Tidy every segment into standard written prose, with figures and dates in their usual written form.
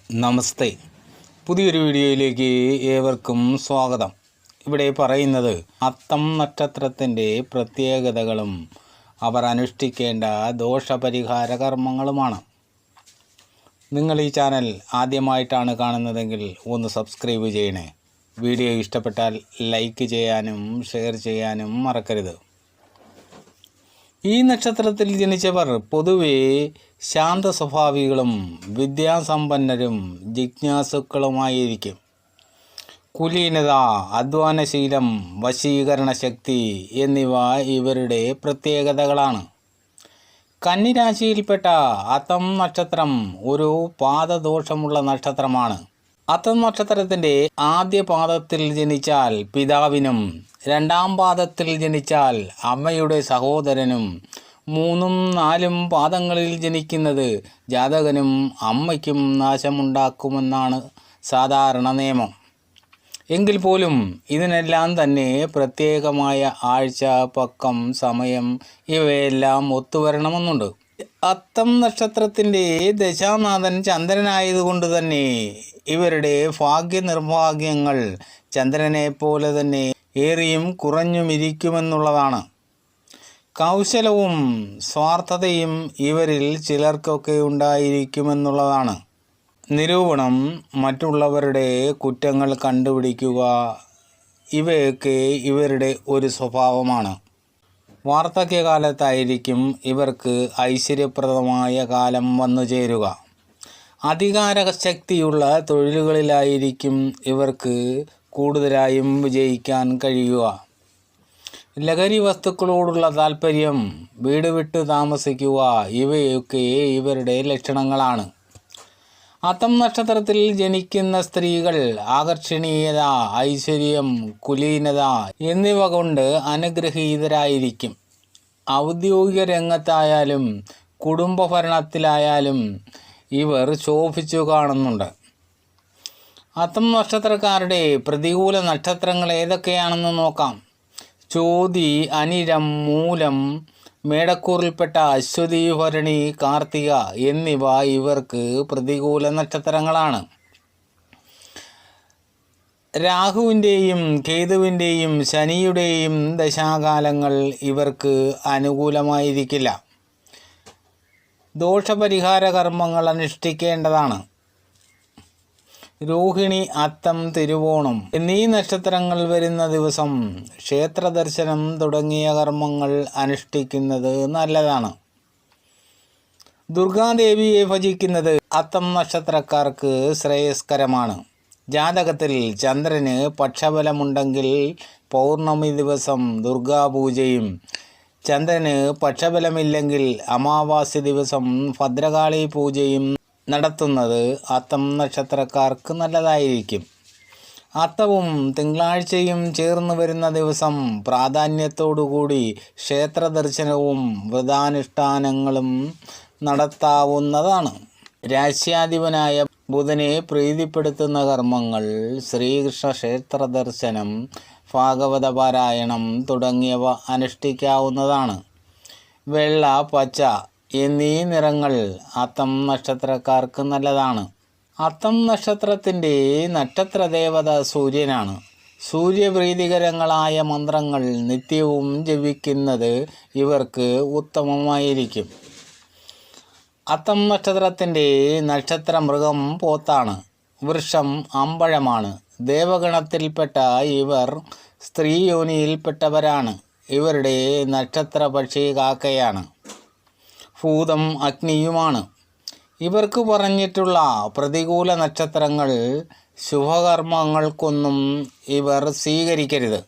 നമസ്തേ. പുതിയൊരു വീഡിയോയിലേക്ക് ഏവർക്കും സ്വാഗതം. ഇവിടെ പറയുന്നത് അത്തം നക്ഷത്രത്തിൻ്റെ പ്രത്യേകതകളും അവർ അനുഷ്ഠിക്കേണ്ട ദോഷപരിഹാര കർമ്മങ്ങളുമാണ്. നിങ്ങൾ ഈ ചാനൽ ആദ്യമായിട്ടാണ് കാണുന്നതെങ്കിൽ ഒന്ന് സബ്സ്ക്രൈബ് ചെയ്യണേ. വീഡിയോ ഇഷ്ടപ്പെട്ടാൽ ലൈക്ക് ചെയ്യാനും ഷെയർ ചെയ്യാനും മറക്കരുത്. ഈ നക്ഷത്രത്തിൽ ജനിച്ചവർ പൊതുവെ ശാന്ത സ്വഭാവികളും വിദ്യാസമ്പന്നരും ജിജ്ഞാസുക്കളുമായിരിക്കും. കുലീനത, അധ്വാനശീലം, വശീകരണ ശക്തി എന്നിവ ഇവരുടെ പ്രത്യേകതകളാണ്. കന്നിരാശിയിൽപ്പെട്ട അത്തം നക്ഷത്രം ഒരു പാദദോഷമുള്ള നക്ഷത്രമാണ്. അത്തം നക്ഷത്രത്തിൻ്റെ ആദ്യ പാദത്തിൽ ജനിച്ചാൽ പിതാവിനും, രണ്ടാം പാദത്തിൽ ജനിച്ചാൽ അമ്മയുടെ സഹോദരനും, 3ഉം 4ഉം പാദങ്ങളിൽ ജനിക്കുന്നത് ജാതകനും അമ്മയ്ക്കും നാശമുണ്ടാക്കുമെന്നാണ് സാധാരണ നിയമം. എങ്കിൽ പോലും ഇതിനെല്ലാം തന്നെ പ്രത്യേകമായ ആഴ്ച, പക്കം, സമയം ഇവയെല്ലാം ഒത്തുവരണമെന്നുണ്ട്. അത്തം നക്ഷത്രത്തിൻ്റെ ദശാനാഥൻ ചന്ദ്രനായതുകൊണ്ട് തന്നെ ഇവരുടെ ഭാഗ്യനിർഭാഗ്യങ്ങൾ ചന്ദ്രനെ പോലെ തന്നെ ഏറിയും കുറഞ്ഞുമിരിക്കുമെന്നുള്ളതാണ്. കൗശലവും സ്വാർത്ഥതയും ഇവരിൽ ചിലർക്കൊക്കെ ഉണ്ടായിരിക്കുമെന്നുള്ളതാണ്. നിരൂപണം, മറ്റുള്ളവരുടെ കുറ്റങ്ങൾ കണ്ടുപിടിക്കുക, ഇവയൊക്കെ ഇവരുടെ ഒരു സ്വഭാവമാണ്. വാർദ്ധക്യകാലത്തായിരിക്കും ഇവർക്ക് ഐശ്വര്യപ്രദമായ കാലം വന്നു ചേരുക. അധികാരശക്തിയുള്ള തൊഴിലുകളിലായിരിക്കും ഇവർക്ക് കൂടുതലായും വിജയിക്കാൻ കഴിയുക. ലഹരി വസ്തുക്കളോടുള്ള താല്പര്യം, വീട് വിട്ട് താമസിക്കുക, ഇവയൊക്കെ ഇവരുടെ ലക്ഷണങ്ങളാണ്. അത്തം നക്ഷത്രത്തിൽ ജനിക്കുന്ന സ്ത്രീകൾ ആകർഷണീയത, ഐശ്വര്യം, കുലീനത എന്നിവ കൊണ്ട് അനുഗ്രഹീതരായിരിക്കും. ഔദ്യോഗിക രംഗത്തായാലും കുടുംബഭരണത്തിലായാലും ഇവർ ശോഭിച്ചു കാണുന്നുണ്ട്. അത്തം നക്ഷത്രക്കാരുടെ പ്രതികൂല നക്ഷത്രങ്ങൾ ഏതൊക്കെയാണെന്ന് നോക്കാം. ചോതി, അനിഴം, മൂലം, മേടക്കൂറിൽപ്പെട്ട അശ്വതി, ഭരണി, കാർത്തിക എന്നിവ ഇവർക്ക് പ്രതികൂല നക്ഷത്രങ്ങളാണ്. രാഹുവിൻ്റെയും കേതുവിൻ്റെയും ശനിയുടെയും ദശാകാലങ്ങൾ ഇവർക്ക് അനുകൂലമായിരിക്കില്ല. ദോഷപരിഹാര കർമ്മങ്ങൾ അനുഷ്ഠിക്കേണ്ടതാണ്. രോഹിണി, അത്തം, തിരുവോണം എന്നീ നക്ഷത്രങ്ങൾ വരുന്ന ദിവസം ക്ഷേത്രദർശനം തുടങ്ങിയ കർമ്മങ്ങൾ അനുഷ്ഠിക്കുന്നത് നല്ലതാണ്. ദുർഗാദേവിയെ ഭജിക്കുന്നത് അത്തം നക്ഷത്രക്കാർക്ക് ശ്രേയസ്കരമാണ്. ജാതകത്തിൽ ചന്ദ്രന് പക്ഷബലമുണ്ടെങ്കിൽ പൗർണമി ദിവസം ദുർഗാപൂജയും, ചന്ദ്രന് പക്ഷബലമില്ലെങ്കിൽ അമാവാസ്യ ദിവസം ഭദ്രകാളി പൂജയും നടത്തുന്നത് അത്തം നക്ഷത്രക്കാർക്ക് നല്ലതായിരിക്കും. അത്തവും തിങ്കളാഴ്ചയും ചേർന്ന് വരുന്ന ദിവസം പ്രാധാന്യത്തോടുകൂടി ക്ഷേത്രദർശനവും വ്രതാനുഷ്ഠാനങ്ങളും നടത്താവുന്നതാണ്. രാശ്യാധിപനായ ബുധനെ പ്രീതിപ്പെടുത്തുന്ന കർമ്മങ്ങൾ ശ്രീകൃഷ്ണ ക്ഷേത്ര ദർശനം, ഭാഗവത പാരായണം തുടങ്ങിയവ അനുഷ്ഠിക്കാവുന്നതാണ്. വെള്ള, പച്ച എന്നീ നിറങ്ങൾ അത്തം നക്ഷത്രക്കാർക്ക് നല്ലതാണ്. അത്തം നക്ഷത്രത്തിൻ്റെ നക്ഷത്രദേവത സൂര്യനാണ്. സൂര്യപ്രീതികരങ്ങളായ മന്ത്രങ്ങൾ നിത്യവും ജപിക്കുന്നത് ഇവർക്ക് ഉത്തമമായിരിക്കും. അത്തം നക്ഷത്രത്തിൻ്റെ നക്ഷത്രമൃഗം പോത്താണ്. വൃക്ഷം അമ്പഴമാണ്. ദേവഗണത്തിൽപ്പെട്ട ഇവർ സ്ത്രീയോനിയിൽപ്പെട്ടവരാണ്. ഇവരുടെ നക്ഷത്ര പക്ഷി കാക്കയാണ്. ഭൂതം അഗ്നിയുമാണ്. ഇവർക്ക് പറഞ്ഞിട്ടുള്ള പ്രതികൂല നക്ഷത്രങ്ങൾ ശുഭകർമ്മങ്ങൾക്കൊന്നും ഇവർ സ്വീകരിക്കരുത്.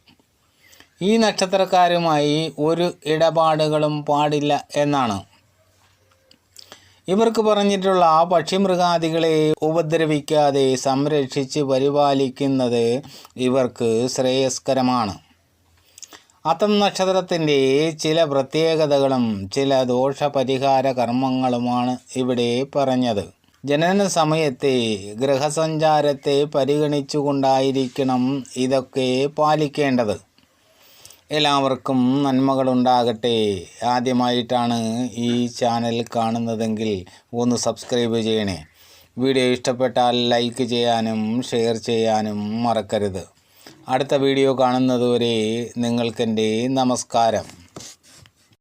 ഈ നക്ഷത്രക്കാരുമായി ഒരു ഇടപാടുകളും പാടില്ല എന്നാണ്. ഇവർക്ക് പറഞ്ഞിട്ടുള്ള പക്ഷിമൃഗാദികളെ ഉപദ്രവിക്കാതെ സംരക്ഷിച്ച് പരിപാലിക്കുന്നത് ഇവർക്ക് ശ്രേയസ്കരമാണ്. അത്തം നക്ഷത്രത്തിൻ്റെ ചില പ്രത്യേകതകളും ചില ദോഷപരിഹാര കർമ്മങ്ങളുമാണ് ഇവിടെ പറഞ്ഞത്. ജനന സമയത്തെ ഗ്രഹസഞ്ചാരത്തെ പരിഗണിച്ചുകൊണ്ടായിരിക്കണം ഇതൊക്കെ പാലിക്കേണ്ടത്. എല്ലാവർക്കും നന്മകളുണ്ടാകട്ടെ. ആദ്യമായിട്ടാണ് ഈ ചാനൽ കാണുന്നതെങ്കിൽ ഒന്ന് സബ്സ്ക്രൈബ് ചെയ്യണേ. വീഡിയോ ഇഷ്ടപ്പെട്ടാൽ ലൈക്ക് ചെയ്യാനും ഷെയർ ചെയ്യാനും മറക്കരുത്. അടുത്ത വീഡിയോ കാണുന്നതുവരെ നിങ്ങൾക്കെൻ്റെ നമസ്കാരം.